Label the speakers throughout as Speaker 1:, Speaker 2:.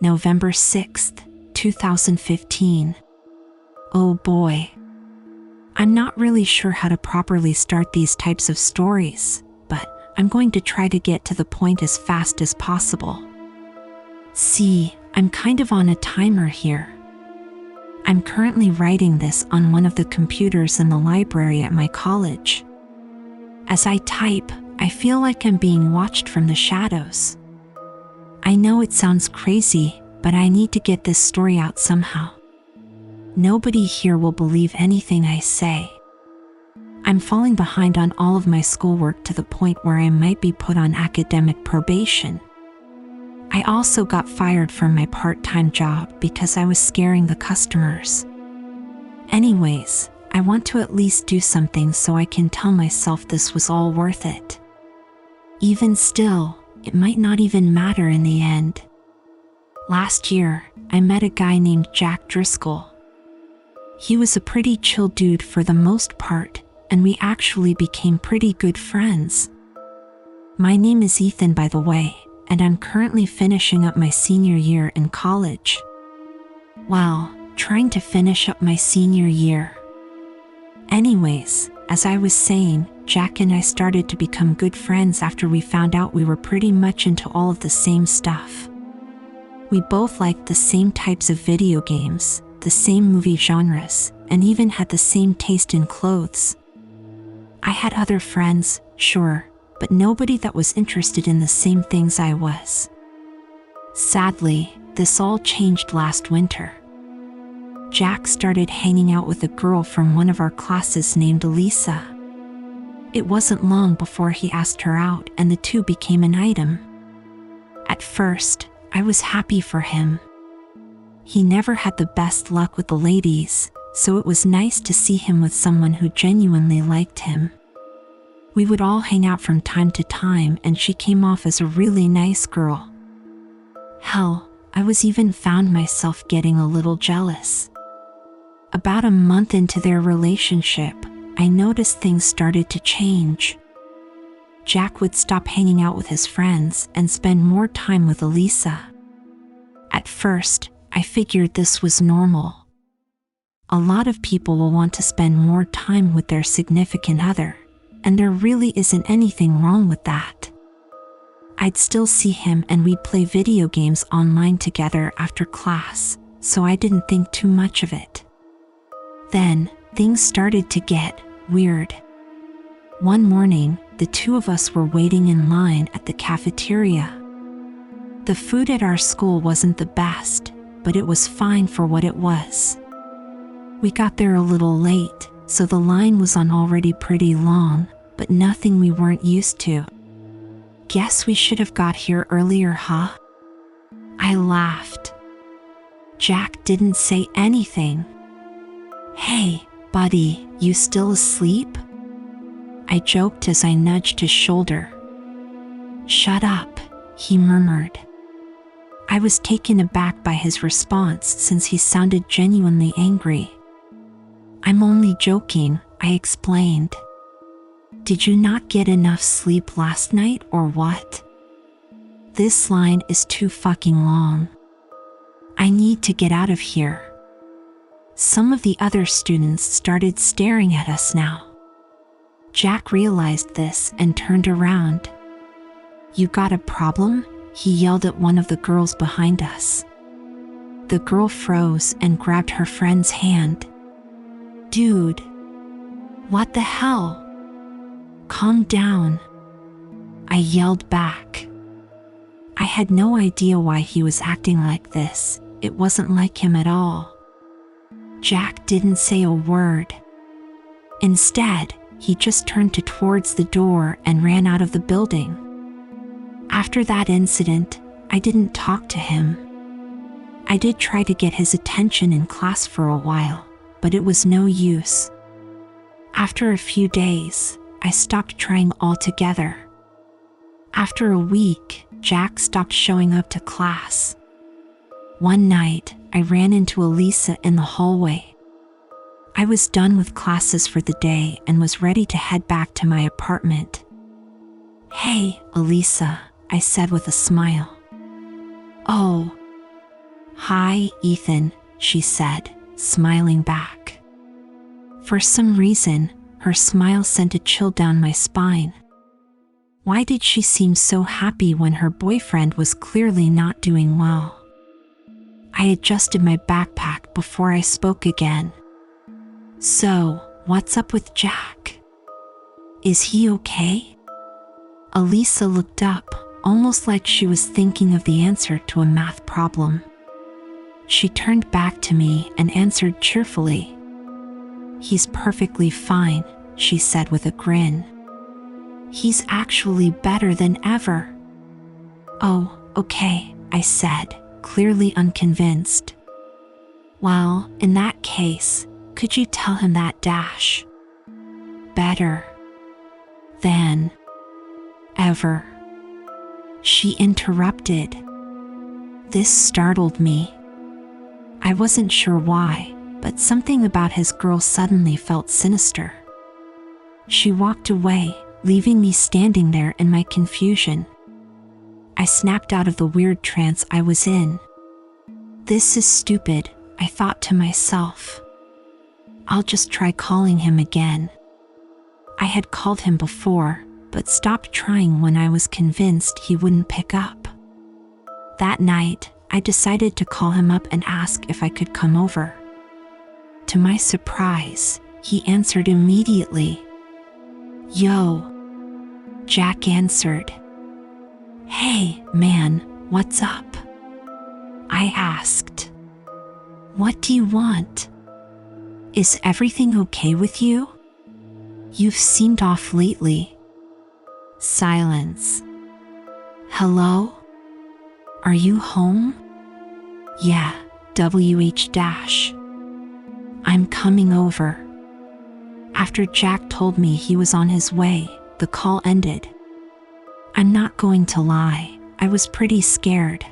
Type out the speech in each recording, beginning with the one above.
Speaker 1: November 6th, 2015. Oh boy. I'm not really sure how to properly start these types of stories, but I'm going to try to get to the point as fast as possible. See, I'm kind of on a timer here. I'm currently writing this on one of the computers in the library at my college. As I type, I feel like I'm being watched from the shadows. I know it sounds crazy, but I need to get this story out somehow. Nobody here will believe anything I say. I'm falling behind on all of my schoolwork to the point where I might be put on academic probation. I also got fired from my part-time job because I was scaring the customers. Anyways, I want to at least do something so I can tell myself this was all worth it. Even still, it might not even matter in the end. Last year, I met a guy named Jack Driscoll. He was a pretty chill dude for the most part, and we actually became pretty good friends. My name is Ethan, by the way, and I'm currently finishing up my senior year in college. Wow, trying to finish up my senior year. Anyways, as I was saying, Jack and I started to become good friends after we found out we were pretty much into all of the same stuff. We both liked the same types of video games, the same movie genres, and even had the same taste in clothes. I had other friends, sure, but nobody that was interested in the same things I was. Sadly, this all changed last winter. Jack started hanging out with a girl from one of our classes named Elisa. It wasn't long before he asked her out and the two became an item. At first, I was happy for him. He never had the best luck with the ladies, so it was nice to see him with someone who genuinely liked him. We would all hang out from time to time and she came off as a really nice girl. Hell, I was even found myself getting a little jealous. About a month into their relationship, I noticed things started to change. Jack would stop hanging out with his friends and spend more time with Elisa. At first, I figured this was normal. A lot of people will want to spend more time with their significant other, and there really isn't anything wrong with that. I'd still see him and we'd play video games online together after class, so I didn't think too much of it. Then, things started to get weird. One morning, the two of us were waiting in line at the cafeteria. The food at our school wasn't the best, but it was fine for what it was. We got there a little late, so the line was on already pretty long, but nothing we weren't used to. Guess we should have got here earlier, huh? I laughed. Jack didn't say anything. Hey, buddy, you still asleep? I joked as I nudged his shoulder. Shut up, he murmured. I was taken aback by his response since he sounded genuinely angry. I'm only joking, I explained. Did you not get enough sleep last night or what? This line is too fucking long. I need to get out of here. Some of the other students started staring at us now. Jack realized this and turned around. You got a problem? He yelled at one of the girls behind us. The girl froze and grabbed her friend's hand. Dude. What the hell? Calm down. I yelled back. I had no idea why he was acting like this. It wasn't like him at all. Jack didn't say a word. Instead, he just turned towards the door and ran out of the building. After that incident, I didn't talk to him. I did try to get his attention in class for a while, but it was no use. After a few days, I stopped trying altogether. After a week, Jack stopped showing up to class. One night, I ran into Elisa in the hallway. I was done with classes for the day and was ready to head back to my apartment. Hey, Elisa, I said with a smile. Oh, "Hi, Ethan," she said, smiling back. For some reason, her smile sent a chill down my spine. Why did she seem so happy when her boyfriend was clearly not doing well? I adjusted my backpack before I spoke again. "So, what's up with Jack? Is he okay?" Elisa looked up, almost like she was thinking of the answer to a math problem. She turned back to me and answered cheerfully. "He's perfectly fine," she said with a grin. "He's actually better than ever." "Oh, okay," I said, clearly unconvinced. "Well, in that case, could you tell him that dash? Better than ever." She interrupted. This startled me. I wasn't sure why, but something about his girl suddenly felt sinister. She walked away, leaving me standing there in my confusion. I snapped out of the weird trance I was in. This is stupid, I thought to myself. I'll just try calling him again. I had called him before, but stopped trying when I was convinced he wouldn't pick up. That night, I decided to call him up and ask if I could come over. To my surprise, he answered immediately. "Yo," Jack answered. "Hey, man, what's up?" I asked. "What do you want? Is everything okay with you? You've seemed off lately." Silence. "Hello? Are you home?" "Yeah, WH dash. I'm coming over." After Jack told me he was on his way, the call ended. I'm not going to lie, I was pretty scared.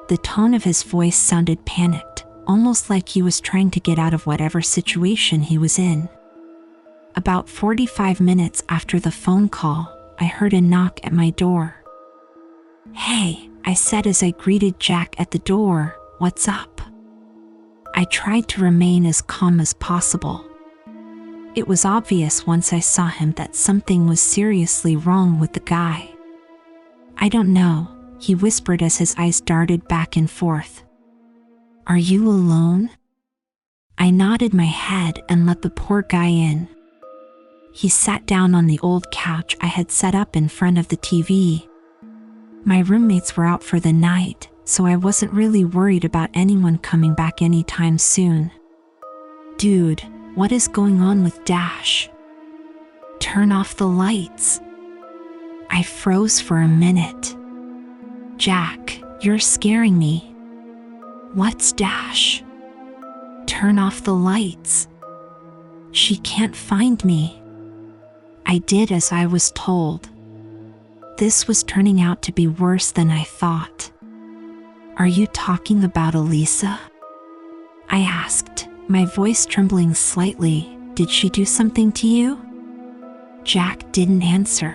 Speaker 1: The tone of his voice sounded panicked, almost like he was trying to get out of whatever situation he was in. About 45 minutes after the phone call, I heard a knock at my door. "Hey," I said as I greeted Jack at the door, "what's up?" I tried to remain as calm as possible. It was obvious once I saw him that something was seriously wrong with the guy. "I don't know," he whispered as his eyes darted back and forth. "Are you alone?" I nodded my head and let the poor guy in. He sat down on the old couch I had set up in front of the TV. My roommates were out for the night, so I wasn't really worried about anyone coming back anytime soon. "Dude, what is going on with Dash? Turn off the lights." I froze for a minute. "Jack, you're scaring me." "What's Dash?" "Turn off the lights. She can't find me." I did as I was told. This was turning out to be worse than I thought. "Are you talking about Elisa?" I asked, my voice trembling slightly. "Did she do something to you?" Jack didn't answer.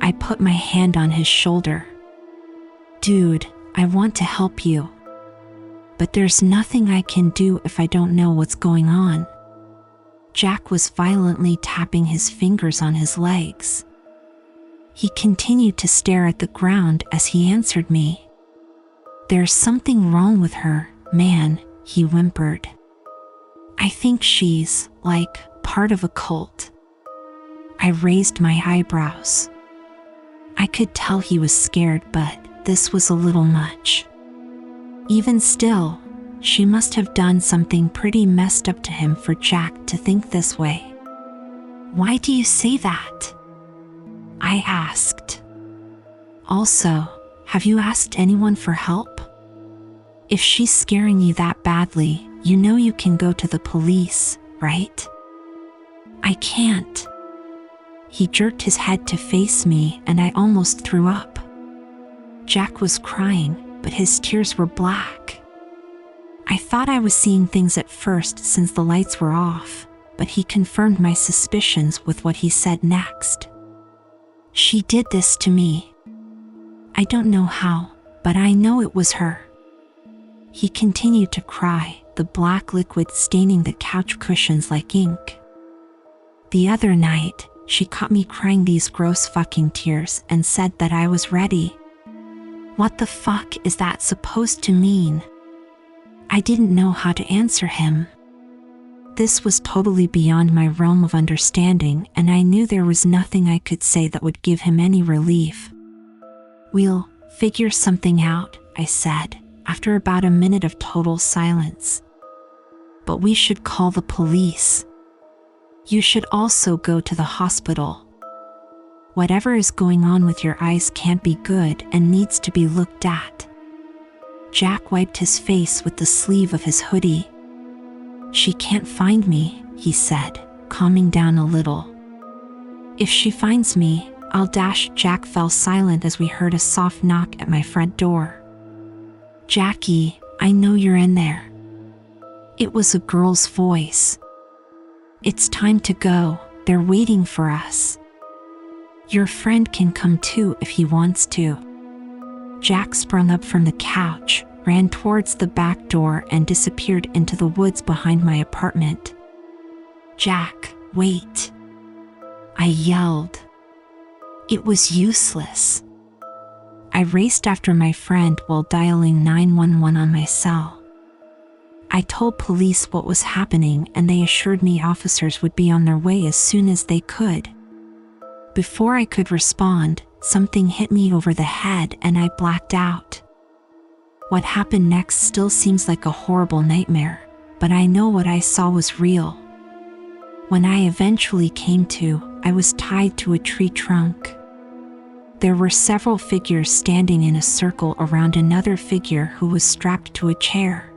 Speaker 1: I put my hand on his shoulder. "Dude, I want to help you. But there's nothing I can do if I don't know what's going on." Jack was violently tapping his fingers on his legs. He continued to stare at the ground as he answered me. "There's something wrong with her, man," he whimpered. "I think she's, like, part of a cult." I raised my eyebrows. I could tell he was scared, but this was a little much. Even still, she must have done something pretty messed up to him for Jack to think this way. "Why do you say that?" I asked. "Also, have you asked anyone for help? If she's scaring you that badly, you know you can go to the police, right?" "I can't." He jerked his head to face me and I almost threw up. Jack was crying, but his tears were black. I thought I was seeing things at first since the lights were off, but he confirmed my suspicions with what he said next. "She did this to me. I don't know how, but I know it was her. He continued to cry, the black liquid staining the couch cushions like ink. The other night, she caught me crying these gross fucking tears and said that I was ready. What the fuck is that supposed to mean? I didn't know how to answer him. This was totally beyond my realm of understanding, and I knew there was nothing I could say that would give him any relief. "We'll figure something out," I said, after about a minute of total silence. "But we should call the police. You should also go to the hospital. Whatever is going on with your eyes can't be good and needs to be looked at." Jack wiped his face with the sleeve of his hoodie. "She can't find me," he said, calming down a little. "If she finds me, I'll dash." Jack fell silent as we heard a soft knock at my front door. "Jackie, I know you're in there." It was a girl's voice. "It's time to go, they're waiting for us. Your friend can come too if he wants to." Jack sprung up from the couch, ran towards the back door and disappeared into the woods behind my apartment. "Jack, wait!" I yelled. It was useless. I raced after my friend while dialing 911 on my cell. I told police what was happening and they assured me officers would be on their way as soon as they could. Before I could respond, something hit me over the head and I blacked out. What happened next still seems like a horrible nightmare, but I know what I saw was real. When I eventually came to, I was tied to a tree trunk. There were several figures standing in a circle around another figure who was strapped to a chair.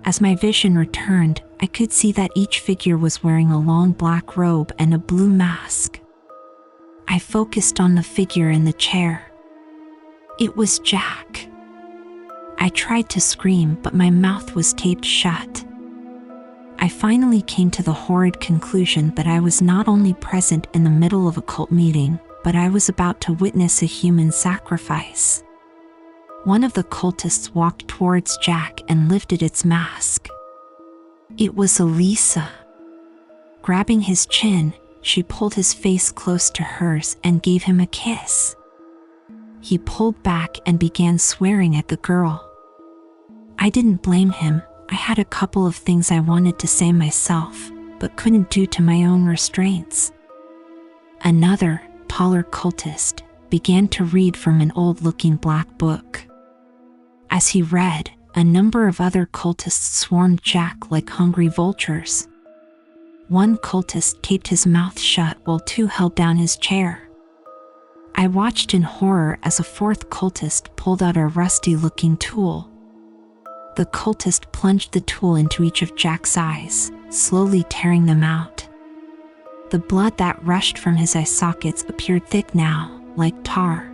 Speaker 1: As my vision returned, I could see that each figure was wearing a long black robe and a blue mask. I focused on the figure in the chair. It was Jack. I tried to scream, but my mouth was taped shut. I finally came to the horrid conclusion that I was not only present in the middle of a cult meeting, but I was about to witness a human sacrifice. One of the cultists walked towards Jack and lifted its mask. It was Elisa. Grabbing his chin, she pulled his face close to hers and gave him a kiss. He pulled back and began swearing at the girl. I didn't blame him. I had a couple of things I wanted to say myself, but couldn't due to my own restraints. Another, taller cultist began to read from an old-looking black book. As he read, a number of other cultists swarmed Jack like hungry vultures. One cultist taped his mouth shut while two held down his chair. I watched in horror as a fourth cultist pulled out a rusty-looking tool. The cultist plunged the tool into each of Jack's eyes, slowly tearing them out. The blood that rushed from his eye sockets appeared thick now, like tar.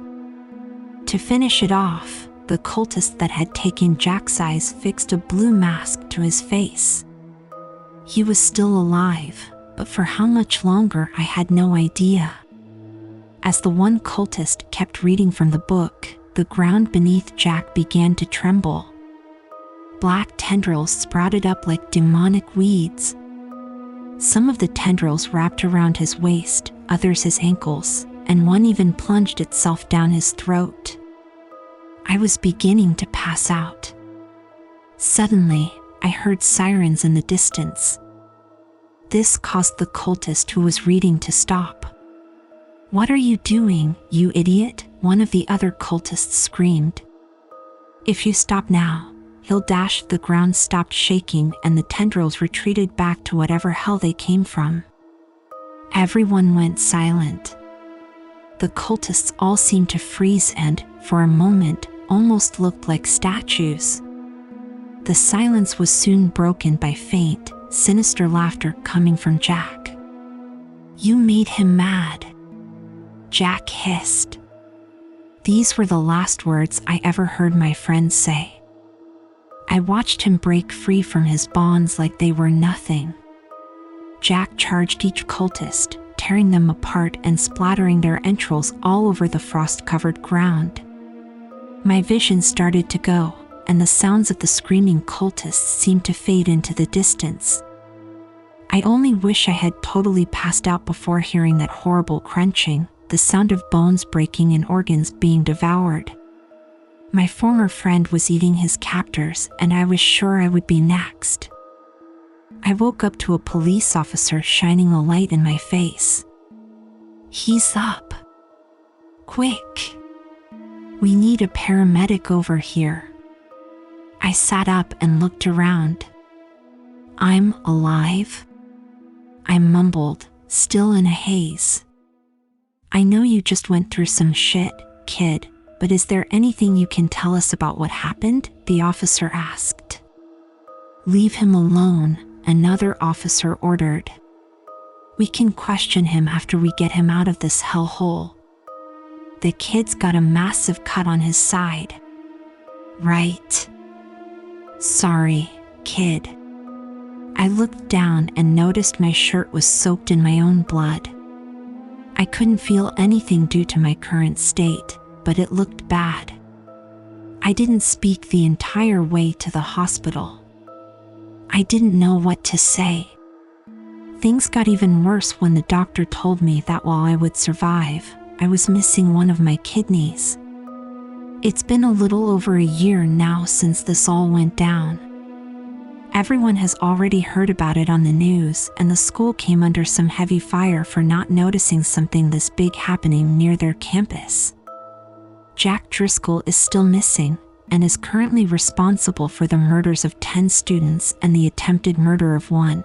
Speaker 1: To finish it off, the cultist that had taken Jack's eyes fixed a blue mask to his face. He was still alive, but for how much longer I had no idea. As the one cultist kept reading from the book, the ground beneath Jack began to tremble. Black tendrils sprouted up like demonic weeds. Some of the tendrils wrapped around his waist, others his ankles, and one even plunged itself down his throat. I was beginning to pass out. Suddenly, I heard sirens in the distance. This caused the cultist who was reading to stop. "What are you doing, you idiot?" one of the other cultists screamed. "If you stop now, he'll dash." The ground stopped shaking and the tendrils retreated back to whatever hell they came from. Everyone went silent. The cultists all seemed to freeze and, for a moment, almost looked like statues. The silence was soon broken by faint, sinister laughter coming from Jack. "You made him mad," Jack hissed. These were the last words I ever heard my friend say. I watched him break free from his bonds like they were nothing. Jack charged each cultist, tearing them apart and splattering their entrails all over the frost-covered ground. My vision started to go, and the sounds of the screaming cultists seemed to fade into the distance. I only wish I had totally passed out before hearing that horrible crunching, the sound of bones breaking and organs being devoured. My former friend was eating his captors, and I was sure I would be next. I woke up to a police officer shining a light in my face. "He's up. Quick. We need a paramedic over here." I sat up and looked around. "I'm alive?" I mumbled, still in a haze. "I know you just went through some shit, kid, but is there anything you can tell us about what happened?" the officer asked. "Leave him alone," another officer ordered. "We can question him after we get him out of this hellhole. The kid's got a massive cut on his side." "Right. Sorry, kid." I looked down and noticed my shirt was soaked in my own blood. I couldn't feel anything due to my current state, but it looked bad. I didn't speak the entire way to the hospital. I didn't know what to say. Things got even worse when the doctor told me that while I would survive, I was missing one of my kidneys. It's been a little over a year now since this all went down. Everyone has already heard about it on the news, and the school came under some heavy fire for not noticing something this big happening near their campus. Jack Driscoll is still missing, and is currently responsible for the murders of 10 students and the attempted murder of 1.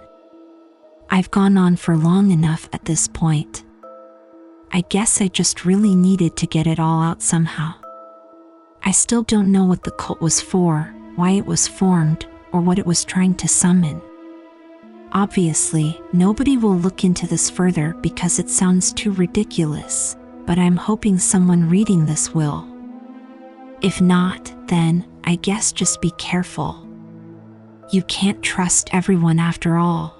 Speaker 1: I've gone on for long enough at this point. I guess I just really needed to get it all out somehow. I still don't know what the cult was for, why it was formed, or what it was trying to summon. Obviously, nobody will look into this further because it sounds too ridiculous, but I'm hoping someone reading this will. If not, then, I guess just be careful. You can't trust everyone after all.